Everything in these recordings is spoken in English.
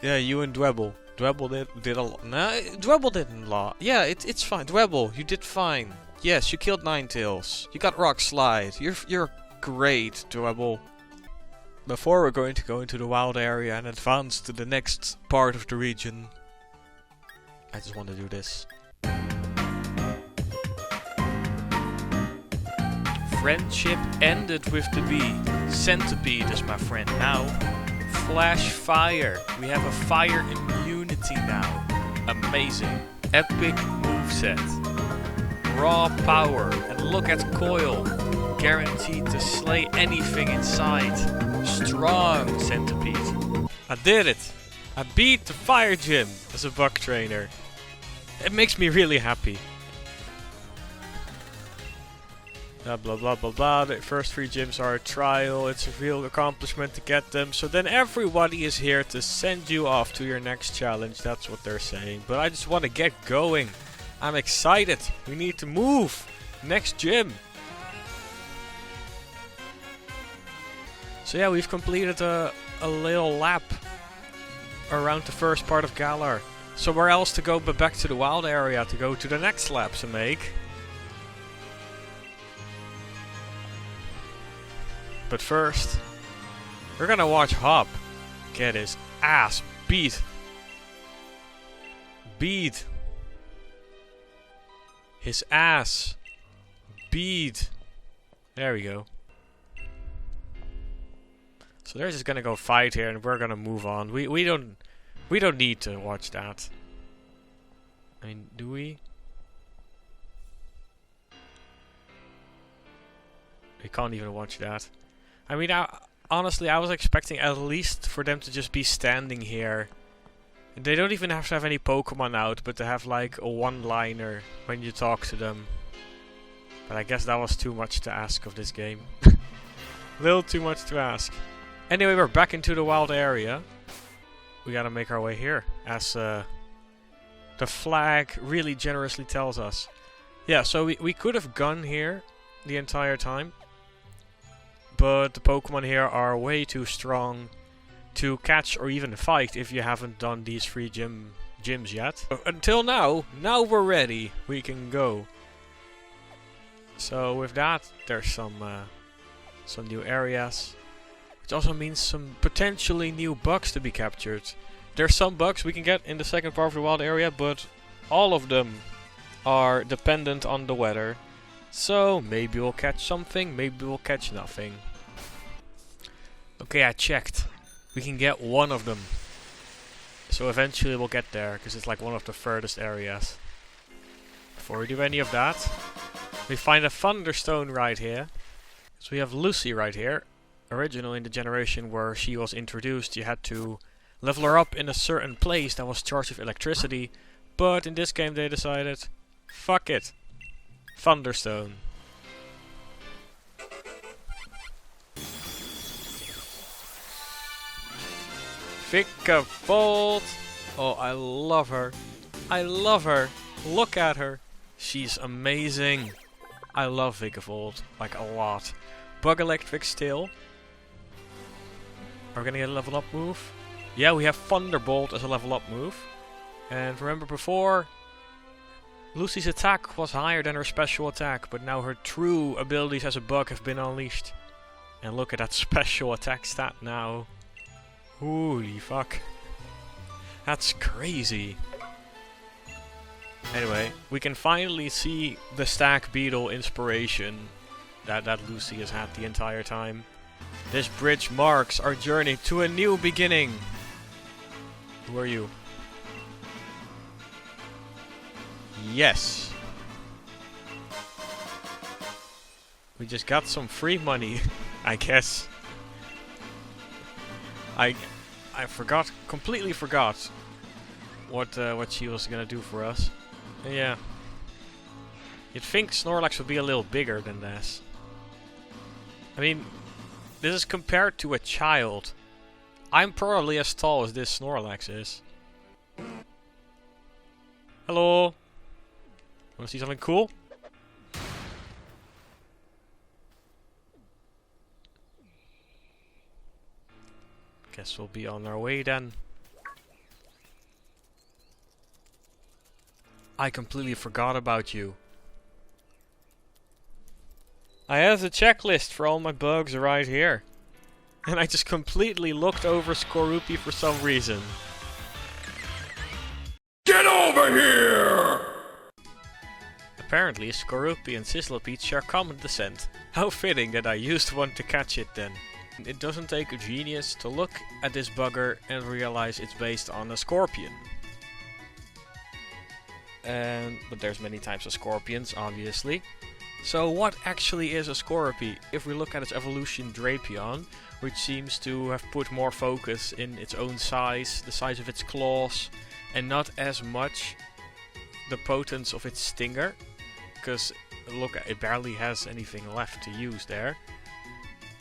Yeah, you and Dwebble. Dwebble did a lot. Nah, Dwebble didn't lot. Yeah, it's fine. Dwebble, you did fine. Yes, you killed Ninetales. You got Rock Slide. You're great, Dwebble. Before we're going to go into the wild area and advance to the next part of the region, I just want to do this. Friendship ended with the beat. Centipede is my friend now. Flash fire. We have a fire immunity now. Amazing. Epic moveset. Raw power. And look at Coil. Guaranteed to slay anything inside. Strong Centipede. I did it. I beat the fire gym as a bug trainer. It makes me really happy. Blah blah blah blah blah. The first 3 gyms are a trial. It's a real accomplishment to get them. So then everybody is here to send you off to your next challenge. That's what they're saying. But I just want to get going. I'm excited. We need to move. Next gym. So yeah, we've completed a little lap around the first part of Galar. So where else to go but back to the wild area to go to the next lap to make? But first, we're gonna watch Hop get his ass beat. Beat. His ass. Beat. There we go. So they're just gonna go fight here and we're gonna move on. We don't need to watch that. I mean, do we? We can't even watch that. I mean, honestly, I was expecting at least for them to just be standing here. And they don't even have to have any Pokemon out, but to have like a one-liner when you talk to them. But I guess that was too much to ask of this game. Little too much to ask. Anyway, we're back into the wild area. We gotta make our way here, as the flag really generously tells us. Yeah, so we could have gone here the entire time. But the Pokemon here are way too strong to catch or even fight if you haven't done these 3 gyms yet. Until now we're ready. We can go. So with that, there's some new areas. Which also means some potentially new bugs to be captured. There's some bugs we can get in the second part of the wild area, but all of them are dependent on the weather. So maybe we'll catch something, maybe we'll catch nothing. Okay, I checked. We can get one of them. So eventually we'll get there, because it's like one of the furthest areas. Before we do any of that, we find a Thunderstone right here. So we have Lucy right here. Originally in the generation where she was introduced, you had to level her up in a certain place that was charged with electricity. But in this game they decided, fuck it. Thunderstone. Vikavolt. Oh, I love her. I love her. Look at her. She's amazing. I love Vikavolt. Like a lot. Bug Electric still. Are we gonna get a level up move? Yeah, we have Thunderbolt as a level up move. And remember before, Lucy's attack was higher than her special attack, but now her true abilities as a bug have been unleashed. And look at that special attack stat now. Holy fuck. That's crazy. Anyway, we can finally see the Stag Beetle inspiration that Lucy has had the entire time. This bridge marks our journey to a new beginning. Who are you? Yes. We just got some free money, I guess. I completely forgot what she was gonna do for us. And yeah. You'd think Snorlax would be a little bigger than this. I mean, this is compared to a child. I'm probably as tall as this Snorlax is. Hello. Wanna see something cool? Guess we'll be on our way then. I completely forgot about you. I have the checklist for all my bugs right here. And I just completely looked over Skorupi for some reason. Get over here! Apparently, Skorupi and Sizzlepeach share common descent. How fitting that I used one to catch it then. It doesn't take a genius to look at this bugger and realize it's based on a scorpion. But there's many types of scorpions, obviously. So what actually is a Skorupi? If we look at its evolution Drapion, which seems to have put more focus in its own size, the size of its claws, and not as much the potence of its stinger, because look, it barely has anything left to use there.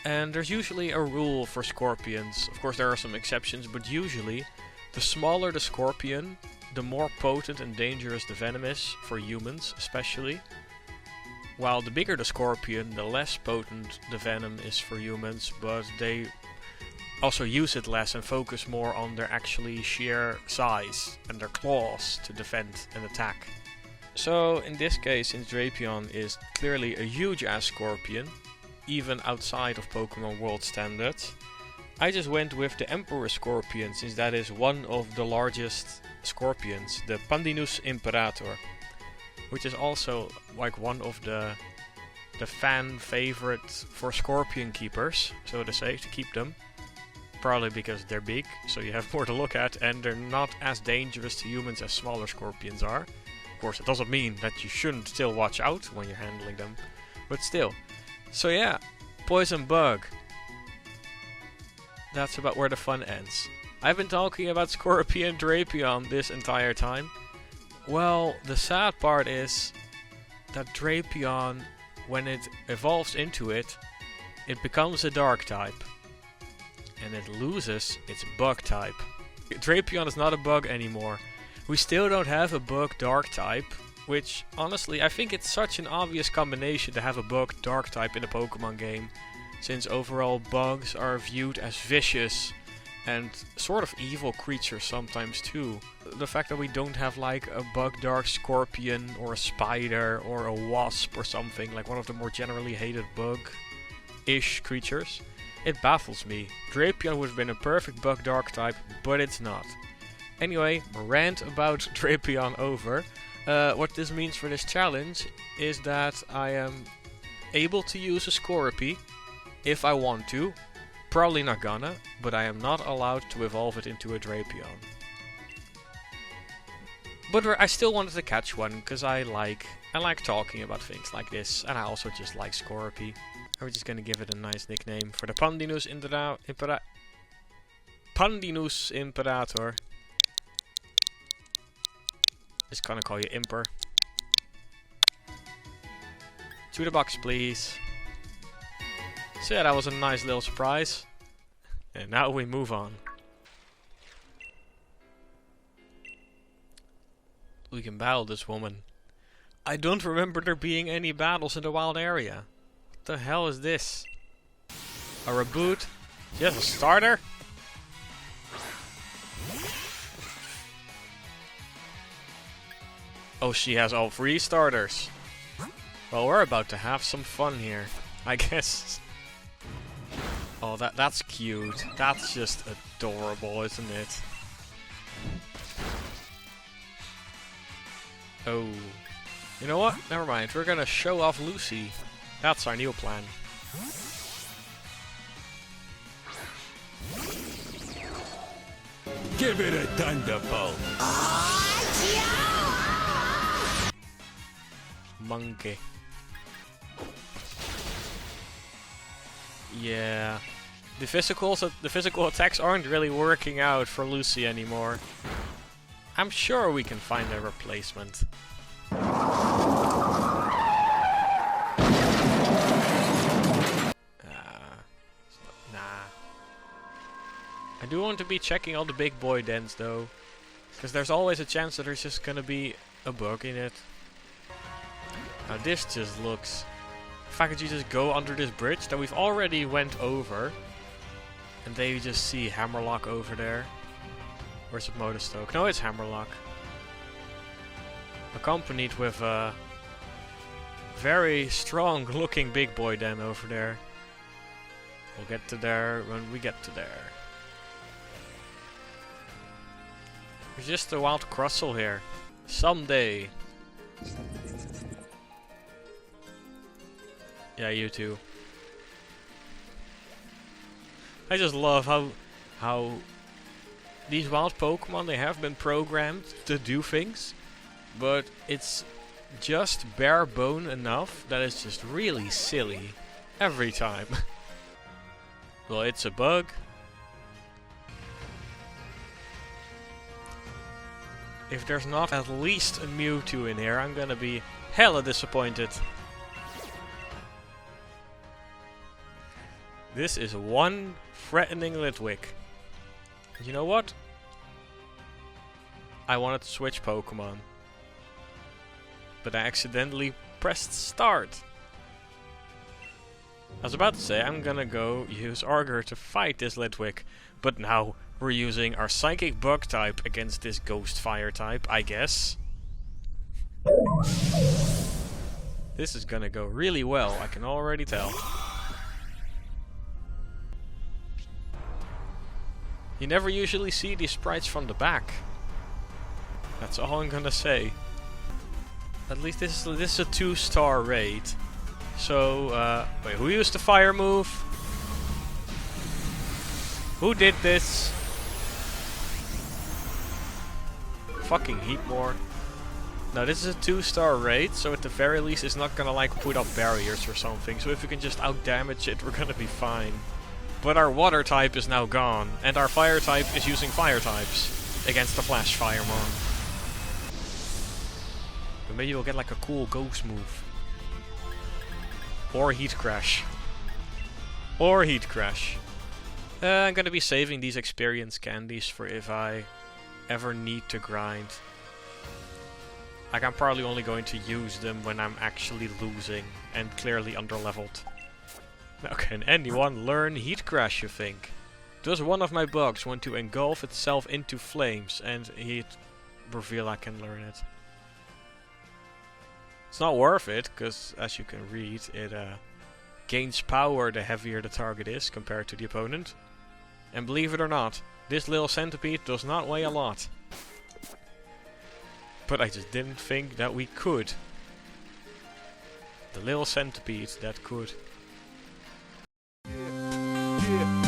And there's usually a rule for scorpions. Of course there are some exceptions, but usually the smaller the scorpion, the more potent and dangerous the venom is, for humans especially. While the bigger the scorpion, the less potent the venom is for humans, but they also use it less and focus more on their actually sheer size and their claws to defend and attack. So in this case, since Drapion is clearly a huge ass scorpion, even outside of Pokemon World standards, I just went with the Emperor Scorpion, since that is one of the largest scorpions, the Pandinus Imperator, which is also like one of the fan favorites for scorpion keepers, so to say, to keep them. Probably because they're big, so you have more to look at, and they're not as dangerous to humans as smaller scorpions are. Of course, it doesn't mean that you shouldn't still watch out when you're handling them, but still. So yeah, Poison Bug. That's about where the fun ends. I've been talking about Skorupi and Drapion this entire time. Well, the sad part is that Drapion, when it evolves into it, it becomes a dark type. And it loses its bug type. Drapion is not a bug anymore. We still don't have a bug dark type, which honestly I think it's such an obvious combination to have a bug dark type in a Pokemon game, since overall bugs are viewed as vicious and sort of evil creatures sometimes too. The fact that we don't have like a bug dark scorpion or a spider or a wasp or something, like one of the more generally hated bug-ish creatures, it baffles me. Drapion would have been a perfect bug dark type, but it's not. Anyway, rant about Drapion over. What this means for this challenge is that I am able to use a Skorupi if I want to. Probably not gonna, but I am not allowed to evolve it into a Drapion. But I still wanted to catch one because I like talking about things like this, and I also just like Skorupi. I'm just gonna give it a nice nickname for the Pandinus Imperator. Just gonna call you Imper. To the box, please. So yeah, that was a nice little surprise. And now we move on. We can battle this woman. I don't remember there being any battles in the wild area. What the hell is this? A reboot? She has a starter? Oh, she has all 3 starters. Well, we're about to have some fun here, I guess. Oh, that's cute. That's just adorable, isn't it? Oh. You know what? Never mind. We're gonna show off Lucy. That's our new plan. Give it a thunderbolt. Monkey. Yeah. The physical attacks aren't really working out for Lucy anymore. I'm sure we can find a replacement. Nah. I do want to be checking all the big boy dens though, because there's always a chance that there's just gonna be a bug in it. Now this just looks... The fact that you just go under this bridge that we've already went over, and then you just see Hammerlock over there. Where's it Motostoke? No, it's Hammerlock. accompanied with a very strong looking big boy den over there. We'll get to there when we get to there. There's just a wild Crustle here. Someday. Yeah, you too. I just love how these wild Pokemon, they have been programmed to do things, but it's just bare bone enough that it's just really silly every time. Well, it's a bug. If there's not at least a Mewtwo in here, I'm gonna be hella disappointed. This is one threatening Litwick. You know what? I wanted to switch Pokemon, but I accidentally pressed start. I was about to say I'm gonna go use Arger to fight this Litwick, but now we're using our Psychic Bug type against this Ghost Fire type, I guess. This is gonna go really well, I can already tell. You never usually see these sprites from the back. That's all I'm gonna say. At least this is a 2-star raid. So, wait, who used the fire move? Who did this? Fucking Heatmore. Now this is a 2-star raid, so at the very least it's not gonna like put up barriers or something. So if we can just out-damage it, we're gonna be fine. But our water type is now gone, and our fire type is using fire types against the Flash Firemon. But maybe we'll get like a cool ghost move. Or Heat Crash. Or Heat Crash. I'm gonna be saving these experience candies for if I ever need to grind. Like, I'm probably only going to use them when I'm actually losing and clearly underleveled. Now, can anyone learn Heat Crash, you think? Does one of my bugs want to engulf itself into flames and heat reveal I can learn it? It's not worth it, because as you can read, it gains power the heavier the target is compared to the opponent. And believe it or not, this little centipede does not weigh a lot. But I just didn't think that we could. The little centipede that could. Yeah.